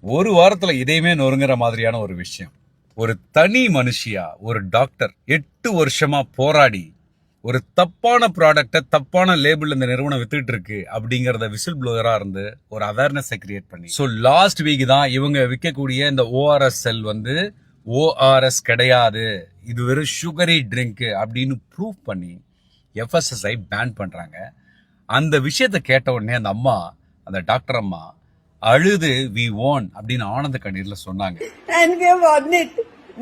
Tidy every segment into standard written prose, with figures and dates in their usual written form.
ஒரு வாரத்துல இதையுமே நொறுங்குற மாதிரியான ஒரு விஷயம். ஒரு தனி மனுஷியா ஒரு டாக்டர் 8 வருஷமா போராடி ஒரு தப்பான ப்ராடக்ட தப்பான லேபிள் இந்த நிறுவனம் வித்துட்டு இருக்கு அப்படிங்கறத விசில் ப்ளோயரா இருந்து ஒரு அவேர்னஸை கிரியேட் பண்ணி ஸோ லாஸ்ட் வீக் தான் இவங்க விற்கக்கூடிய இந்த ஓஆர்எஸ் செல் வந்து ஓஆர்எஸ் கிடையாது, இது வெறும் சுகரி ட்ரிங்க் அப்படின்னு ப்ரூவ் பண்ணி எஃப்எஸ்எஸ்ஐ பேன் பண்றாங்க. அந்த விஷயத்தை கேட்ட உடனே அந்த அம்மா, அந்த டாக்டர் அம்மா அழுது வி won அப்படின்னு ஆனந்த கண்ணீர்ல சொன்னாங்க. And we have won it.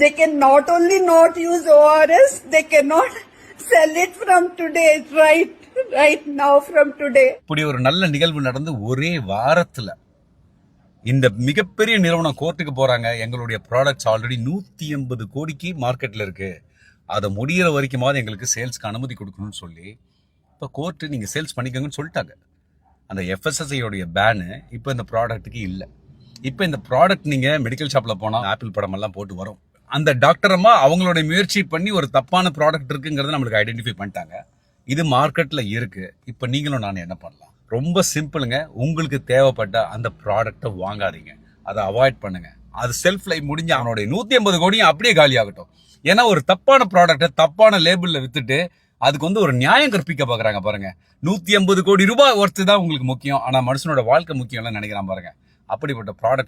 They can not only not use ORS, they cannot sell it from today, right now from today. இப்படி ஒரு நல்ல நிகழ்வு நடந்து ஒரே வாரத்துல இந்த மிகப்பெரிய நிறுவனம் கோர்ட்டுக்கு போறாங்க. எங்களுடைய ப்ராடக்ட்ஸ் ஆல்ரெடி 180 கோடிக்கு மார்க்கெட்ல இருக்கு, அதை முடிகிற வரைக்குமாவது எங்களுக்கு சேல்ஸ்க்கு அனுமதி கொடுக்கணும்னு சொல்லி இப்போ கோர்ட்டு நீங்க சேல்ஸ் பண்ணிக்கோங்கன்னு சொல்லிட்டாங்க. அந்த எஃப்எஸ்எஸ்ஐயோடைய பேனு இப்போ இந்த ப்ராடக்ட்டுக்கு இல்லை. இப்போ இந்த ப்ராடக்ட் நீங்க மெடிக்கல் ஷாப்ல போனா ஆப்பிள் படம் எல்லாம் போட்டு வரும். அந்த டாக்டர் அம்மா அவங்களோட முயற்சி பண்ணி ஒரு தப்பான ப்ராடக்ட் இருக்குங்கிறத நம்மளுக்கு ஐடென்டிஃபை பண்ணிட்டாங்க. இது மார்க்கெட்ல இருக்கு. இப்போ நீங்களும் நான் என்ன பண்ணலாம்? ரொம்ப சிம்பிளுங்க. உங்களுக்கு தேவைப்பட்ட அந்த ப்ராடக்டை வாங்காதீங்க, அதை அவாய்ட் பண்ணுங்க. அது செல்ஃப் லைஃப் முடிஞ்சு அவனுடைய 180 கோடியும் அப்படியே காலி ஆகட்டும். ஏன்னா ஒரு தப்பான ப்ராடக்டை தப்பான லேபிள்ல வித்துட்டு அதுக்கு வந்து ஒரு நியாயம் கற்பிக்க பாக்குறாங்க பாருங்க. 180 கோடி ரூபாய் ஒர்த்து தான் உங்களுக்கு முக்கியம், ஆனா மனுஷனோட வாழ்க்கை முக்கியம் நினைக்கிறான் பாருங்க. அப்படிப்பட்ட ப்ராடக்ட்